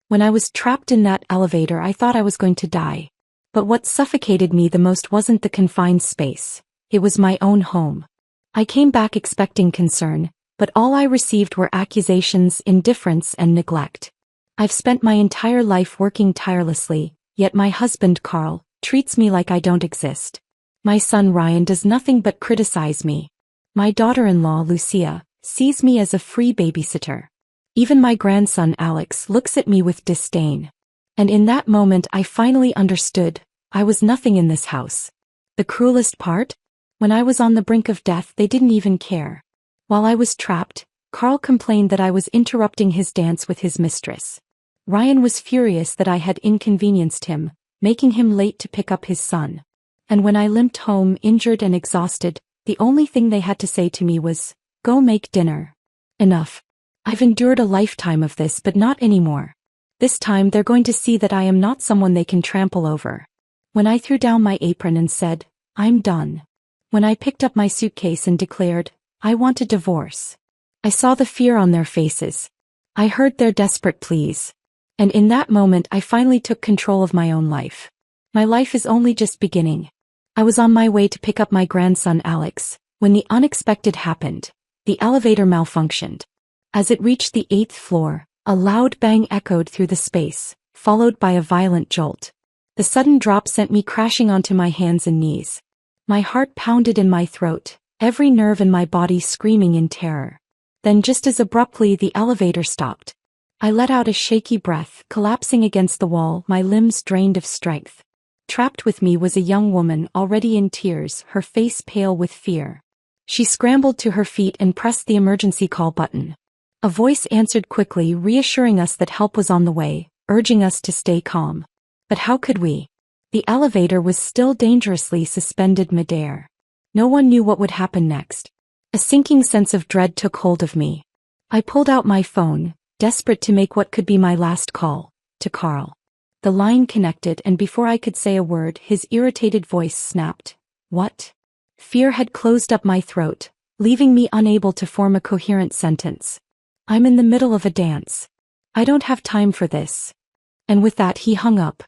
When I was trapped in that elevator, I thought I was going to die. But what suffocated me the most wasn't the confined space. It was my own home. I came back expecting concern, but all I received were accusations, indifference, and neglect. I've spent my entire life working tirelessly, yet my husband, Carl, treats me like I don't exist. My son, Ryan, does nothing but criticize me. My daughter-in-law, Lucia, sees me as a free babysitter. Even my grandson, Alex, looks at me with disdain. And in that moment I finally understood, I was nothing in this house. The cruelest part? When I was on the brink of death, they didn't even care. While I was trapped, Carl complained that I was interrupting his dance with his mistress. Ryan was furious that I had inconvenienced him, making him late to pick up his son. And when I limped home injured and exhausted, the only thing they had to say to me was, "Go make dinner." Enough. I've endured a lifetime of this, but not anymore. This time they're going to see that I am not someone they can trample over. When I threw down my apron and said, "I'm done." When I picked up my suitcase and declared, "I want a divorce," I saw the fear on their faces. I heard their desperate pleas. And in that moment I finally took control of my own life. My life is only just beginning. I was on my way to pick up my grandson Alex, when the unexpected happened. The elevator malfunctioned. As it reached the 8th floor, a loud bang echoed through the space, followed by a violent jolt. The sudden drop sent me crashing onto my hands and knees. My heart pounded in my throat, every nerve in my body screaming in terror. Then just as abruptly the elevator stopped. I let out a shaky breath, collapsing against the wall, my limbs drained of strength. Trapped with me was a young woman already in tears, her face pale with fear. She scrambled to her feet and pressed the emergency call button. A voice answered quickly, reassuring us that help was on the way, urging us to stay calm. But how could we? The elevator was still dangerously suspended midair. No one knew what would happen next. A sinking sense of dread took hold of me. I pulled out my phone, desperate to make what could be my last call, to Carl. The line connected, and before I could say a word, his irritated voice snapped. "What?" Fear had closed up my throat, leaving me unable to form a coherent sentence. "I'm in the middle of a dance. I don't have time for this." And with that he hung up.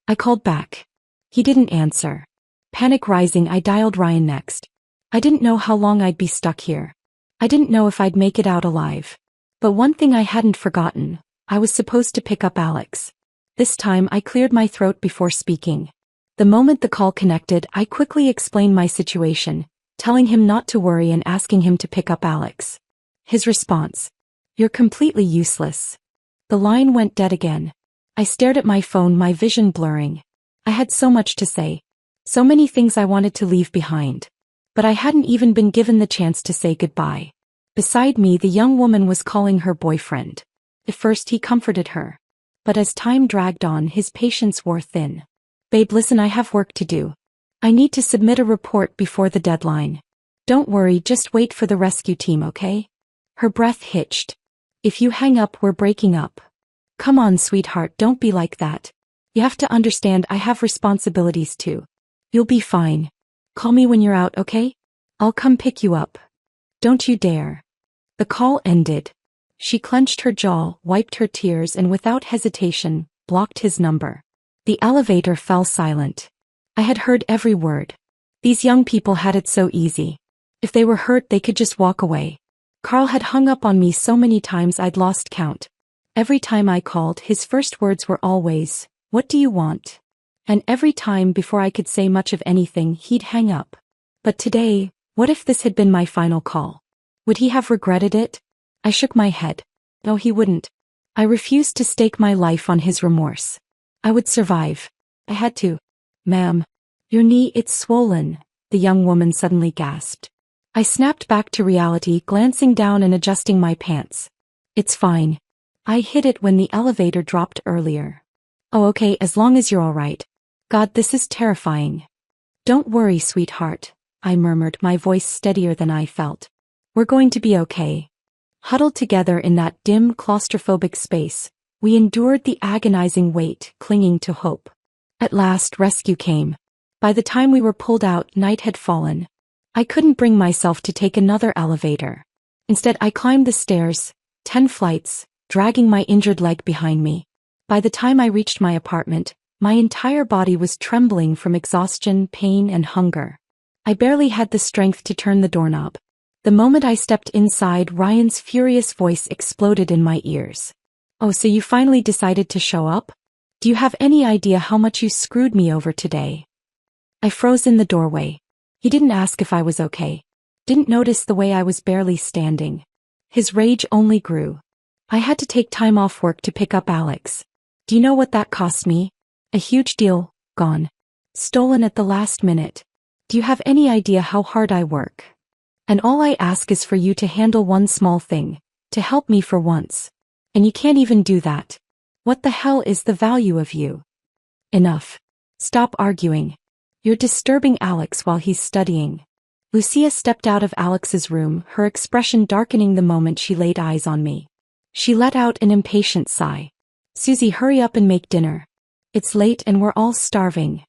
I called back. He didn't answer. Panic rising, I dialed Ryan next. I didn't know how long I'd be stuck here. I didn't know if I'd make it out alive. But one thing I hadn't forgotten, I was supposed to pick up Alex. This time I cleared my throat before speaking. The moment the call connected, I quickly explained my situation, telling him not to worry and asking him to pick up Alex. His response: "You're completely useless." The line went dead again. I stared at my phone, my vision blurring. I had so much to say. So many things I wanted to leave behind. But I hadn't even been given the chance to say goodbye. Beside me, the young woman was calling her boyfriend. At first he comforted her. But as time dragged on, his patience wore thin. "Babe, listen, I have work to do. I need to submit a report before the deadline. Don't worry, just wait for the rescue team, okay?" Her breath hitched. "If you hang up, we're breaking up." "Come on, sweetheart, don't be like that. You have to understand I have responsibilities too. You'll be fine. Call me when you're out, okay? I'll come pick you up. Don't you dare." The call ended. She clenched her jaw, wiped her tears, and without hesitation, blocked his number. The elevator fell silent. I had heard every word. These young people had it so easy. If they were hurt, they could just walk away. Carl had hung up on me so many times I'd lost count. Every time I called, his first words were always, "What do you want?" And every time before I could say much of anything, he'd hang up. But today, what if this had been my final call? Would he have regretted it? I shook my head. No, he wouldn't. I refused to stake my life on his remorse. I would survive. I had to. "Ma'am, your knee, it's swollen," the young woman suddenly gasped. I snapped back to reality, glancing down and adjusting my pants. "It's fine. I hit it when the elevator dropped earlier." "Oh, okay, as long as you're all right." "God, this is terrifying." "Don't worry, sweetheart," I murmured, my voice steadier than I felt. "We're going to be okay." Huddled together in that dim, claustrophobic space, we endured the agonizing wait, clinging to hope. At last, rescue came. By the time we were pulled out, night had fallen. I couldn't bring myself to take another elevator. Instead, I climbed the stairs, 10 flights, dragging my injured leg behind me. By the time I reached my apartment, my entire body was trembling from exhaustion, pain, and hunger. I barely had the strength to turn the doorknob. The moment I stepped inside, Ryan's furious voice exploded in my ears. "Oh, so you finally decided to show up? Do you have any idea how much you screwed me over today?" I froze in the doorway. He didn't ask if I was okay. Didn't notice the way I was barely standing. His rage only grew. I had to take time off work to pick up Alex. Do you know what that cost me? A huge deal, gone. Stolen at the last minute. Do you have any idea how hard I work? And all I ask is for you to handle one small thing, to help me for once. And you can't even do that. What the hell is the value of you? Enough. Stop arguing. You're disturbing Alex while he's studying. Lucia stepped out of Alex's room, her expression darkening the moment she laid eyes on me. She let out an impatient sigh. "Susie, hurry up and make dinner. It's late and we're all starving."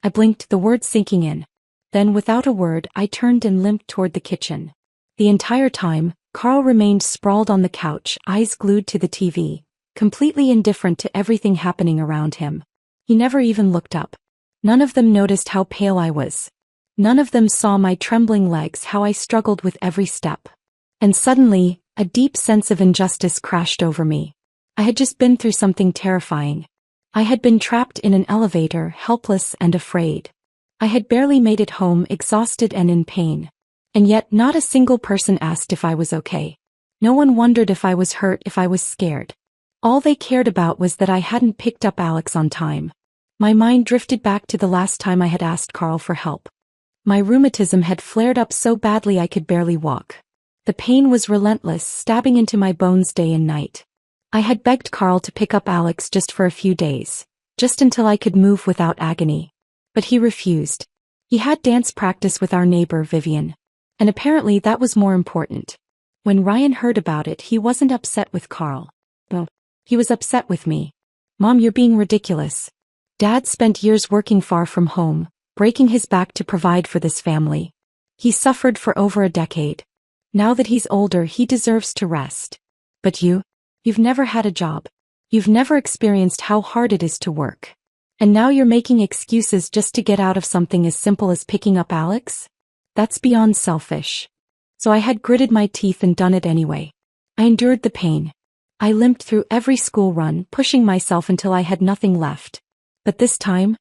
I blinked, the words sinking in. Then, without a word, I turned and limped toward the kitchen. The entire time, Carl remained sprawled on the couch, eyes glued to the TV, completely indifferent to everything happening around him. He never even looked up. None of them noticed how pale I was. None of them saw my trembling legs, how I struggled with every step. And suddenly, a deep sense of injustice crashed over me. I had just been through something terrifying. I had been trapped in an elevator, helpless and afraid. I had barely made it home, exhausted and in pain. And yet not a single person asked if I was okay. No one wondered if I was hurt, if I was scared. All they cared about was that I hadn't picked up Alex on time. My mind drifted back to the last time I had asked Carl for help. My rheumatism had flared up so badly I could barely walk. The pain was relentless, stabbing into my bones day and night. I had begged Carl to pick up Alex just for a few days, just until I could move without agony. But he refused. He had dance practice with our neighbor Vivian. And apparently that was more important. When Ryan heard about it, he wasn't upset with Carl. No, he was upset with me. "Mom, you're being ridiculous. Dad spent years working far from home, breaking his back to provide for this family. He suffered for over a decade. Now that he's older, he deserves to rest. But you've never had a job. You've never experienced how hard it is to work. And now you're making excuses just to get out of something as simple as picking up Alex? That's beyond selfish." So I had gritted my teeth and done it anyway. I endured the pain. I limped through every school run, pushing myself until I had nothing left. But this time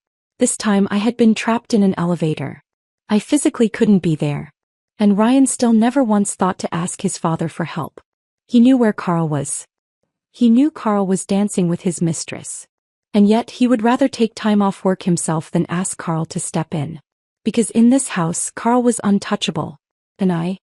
I had been trapped in an elevator. I physically couldn't be there. And Ryan still never once thought to ask his father for help. He knew where Carl was. He knew Carl was dancing with his mistress. And yet he would rather take time off work himself than ask Carl to step in. Because in this house, Carl was untouchable. And I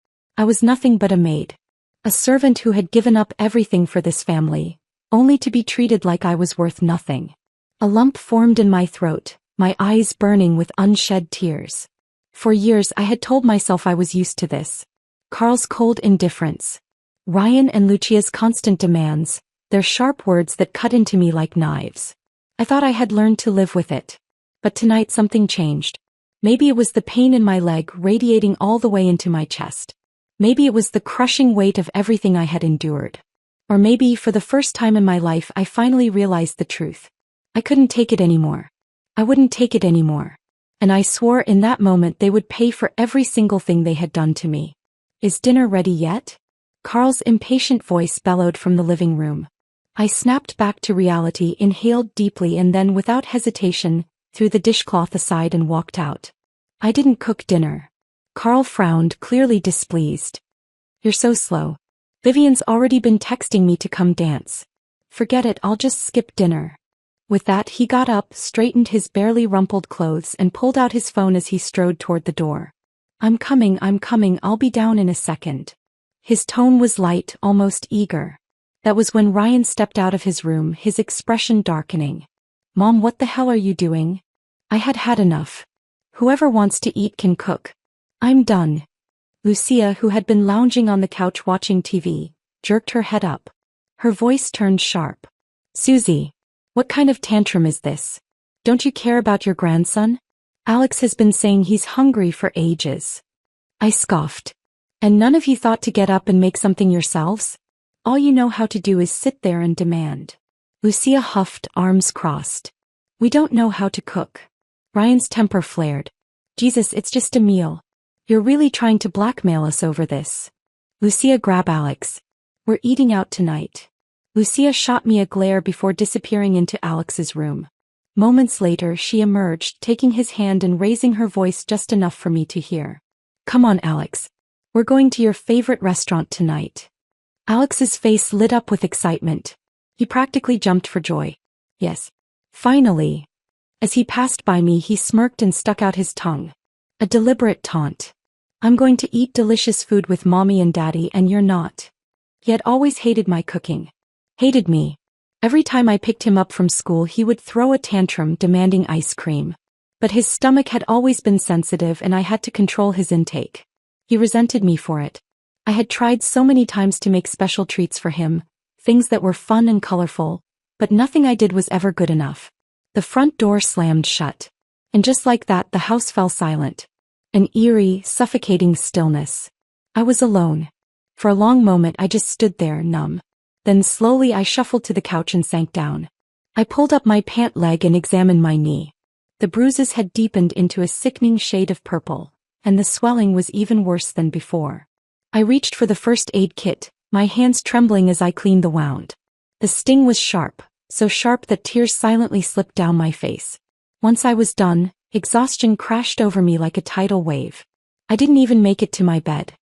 was nothing but a maid. A servant who had given up everything for this family, only to be treated like I was worth nothing. A lump formed in my throat, my eyes burning with unshed tears. For years I had told myself I was used to this. Carl's cold indifference. Ryan and Lucia's constant demands, their sharp words that cut into me like knives. I thought I had learned to live with it. But tonight something changed. Maybe it was the pain in my leg radiating all the way into my chest. Maybe it was the crushing weight of everything I had endured. Or maybe, for the first time in my life, I finally realized the truth. I couldn't take it anymore. I wouldn't take it anymore. And I swore in that moment they would pay for every single thing they had done to me. "Is dinner ready yet?" Carl's impatient voice bellowed from the living room. I snapped back to reality, inhaled deeply, and then, without hesitation, threw the dishcloth aside and walked out. I didn't cook dinner. Carl frowned, clearly displeased. "You're so slow. Vivian's already been texting me to come dance. Forget it, I'll just skip dinner." With that, he got up, straightened his barely rumpled clothes, and pulled out his phone as he strode toward the door. I'm coming, I'll be down in a second." His tone was light, almost eager. That was when Ryan stepped out of his room, his expression darkening. "Mom, what the hell are you doing?" I had had enough. Whoever wants to eat can cook. I'm done. Lucia, who had been lounging on the couch watching TV, jerked her head up. Her voice turned sharp. "Susie, what kind of tantrum is this? Don't you care about your grandson? Alex has been saying he's hungry for ages." I scoffed. "And none of you thought to get up and make something yourselves? All you know how to do is sit there and demand." Lucia huffed, arms crossed. We don't know how to cook. Ryan's temper flared. Jesus, it's just a meal. You're really trying to blackmail us over this. Lucia, grab Alex. We're eating out tonight. Lucia shot me a glare before disappearing into Alex's room. Moments later she emerged, taking his hand and raising her voice just enough for me to hear. Come on, Alex. We're going to your favorite restaurant tonight. Alex's face lit up with excitement. He practically jumped for joy. Yes. Finally. As he passed by me he smirked and stuck out his tongue. A deliberate taunt. I'm going to eat delicious food with mommy and daddy and you're not. He had always hated my cooking. Hated me. Every time I picked him up from school he would throw a tantrum demanding ice cream. But his stomach had always been sensitive and I had to control his intake. He resented me for it. I had tried so many times to make special treats for him, things that were fun and colorful, but nothing I did was ever good enough. The front door slammed shut. And just like that the house fell silent. An eerie, suffocating stillness. I was alone. For a long moment I just stood there, numb. Then slowly I shuffled to the couch and sank down. I pulled up my pant leg and examined my knee. The bruises had deepened into a sickening shade of purple, and the swelling was even worse than before. I reached for the first aid kit, my hands trembling as I cleaned the wound. The sting was sharp, so sharp that tears silently slipped down my face. Once I was done, exhaustion crashed over me like a tidal wave. I didn't even make it to my bed.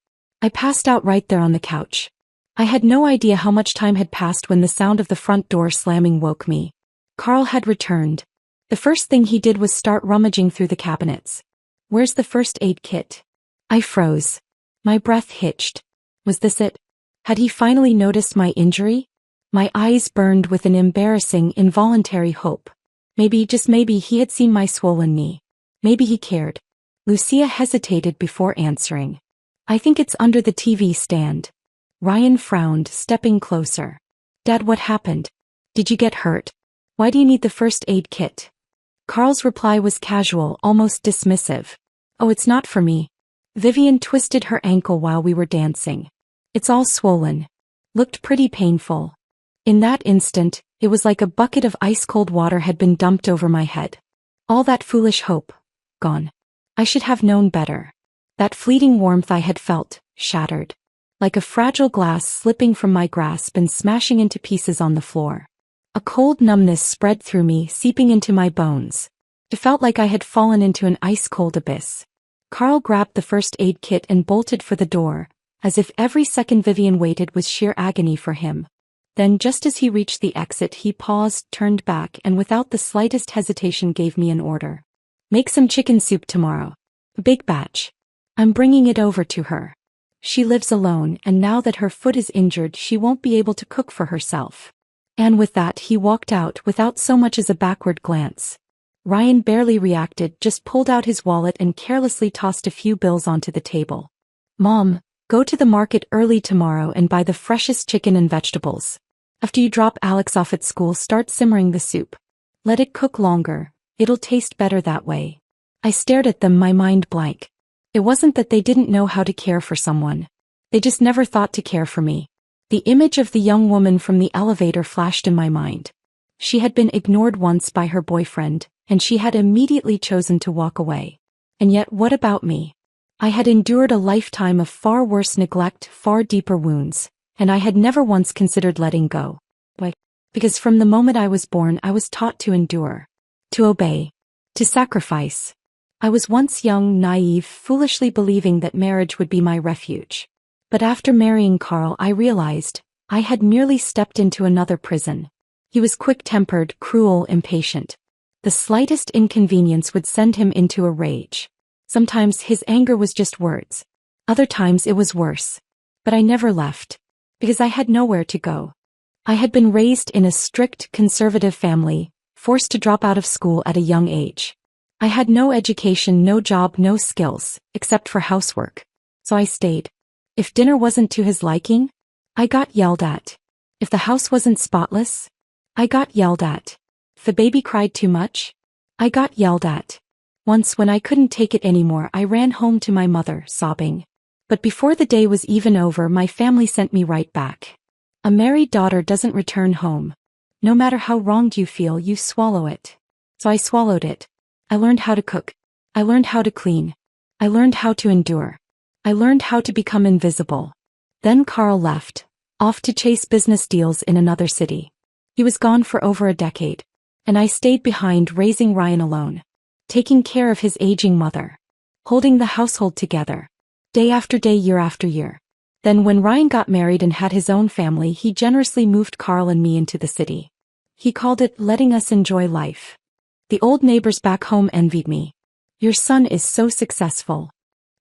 I passed out right there on the couch. I had no idea how much time had passed when the sound of the front door slamming woke me. Carl had returned. The first thing he did was start rummaging through the cabinets. Where's the first aid kit? I froze. My breath hitched. Was this it? Had he finally noticed my injury? My eyes burned with an embarrassing, involuntary hope. Maybe, just maybe, he had seen my swollen knee. Maybe he cared. Lucia hesitated before answering. I think it's under the TV stand. Ryan frowned, stepping closer. Dad, what happened? Did you get hurt? Why do you need the first aid kit? Carl's reply was casual, almost dismissive. Oh, it's not for me. Vivian twisted her ankle while we were dancing. It's all swollen. Looked pretty painful. In that instant, it was like a bucket of ice-cold water had been dumped over my head. All that foolish hope. Gone. I should have known better. That fleeting warmth I had felt, shattered. Like a fragile glass slipping from my grasp and smashing into pieces on the floor. A cold numbness spread through me, seeping into my bones. It felt like I had fallen into an ice-cold abyss. Carl grabbed the first aid kit and bolted for the door, as if every second Vivian waited was sheer agony for him. Then just as he reached the exit he paused, turned back and without the slightest hesitation gave me an order. Make some chicken soup tomorrow. A big batch. I'm bringing it over to her. She lives alone and now that her foot is injured she won't be able to cook for herself. And with that he walked out without so much as a backward glance. Ryan barely reacted, just pulled out his wallet and carelessly tossed a few bills onto the table. Mom, go to the market early tomorrow and buy the freshest chicken and vegetables. After you drop Alex off at school start simmering the soup. Let it cook longer, it'll taste better that way. I stared at them, my mind blank. It wasn't that they didn't know how to care for someone. They just never thought to care for me. The image of the young woman from the elevator flashed in my mind. She had been ignored once by her boyfriend, and she had immediately chosen to walk away. And yet what about me? I had endured a lifetime of far worse neglect, far deeper wounds, and I had never once considered letting go. Why? Because from the moment I was born I was taught to endure, to obey, to sacrifice. I was once young, naive, foolishly believing that marriage would be my refuge. But after marrying Carl I realized I had merely stepped into another prison. He was quick-tempered, cruel, impatient. The slightest inconvenience would send him into a rage. Sometimes his anger was just words. Other times it was worse. But I never left. Because I had nowhere to go. I had been raised in a strict, conservative family, forced to drop out of school at a young age. I had no education, no job, no skills, except for housework. So I stayed. If dinner wasn't to his liking, I got yelled at. If the house wasn't spotless, I got yelled at. If the baby cried too much, I got yelled at. Once when I couldn't take it anymore I ran home to my mother, sobbing. But before the day was even over my family sent me right back. A married daughter doesn't return home. No matter how wronged you feel, you swallow it. So I swallowed it. I learned how to cook. I learned how to clean. I learned how to endure. I learned how to become invisible. Then Carl left, off to chase business deals in another city. He was gone for over a decade, and I stayed behind raising Ryan alone, taking care of his aging mother, holding the household together, day after day, year after year. Then when Ryan got married and had his own family, he generously moved Carl and me into the city. He called it letting us enjoy life. The old neighbors back home envied me. Your son is so successful.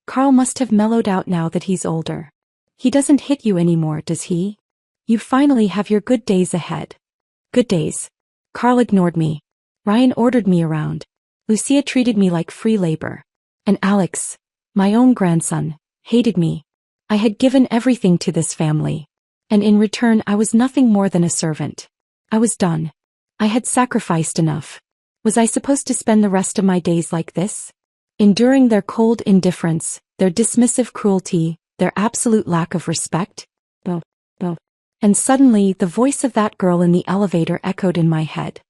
Carl must have mellowed out now that he's older. He doesn't hit you anymore, does he? You finally have your good days ahead. Good days. Carl ignored me. Ryan ordered me around. Lucia treated me like free labor. And Alex, my own grandson, hated me. I had given everything to this family. And in return I was nothing more than a servant. I was done. I had sacrificed enough. Was I supposed to spend the rest of my days like this? Enduring their cold indifference, their dismissive cruelty, their absolute lack of respect? No. And suddenly the voice of that girl in the elevator echoed in my head.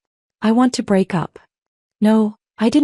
I want to break up. No, I didn't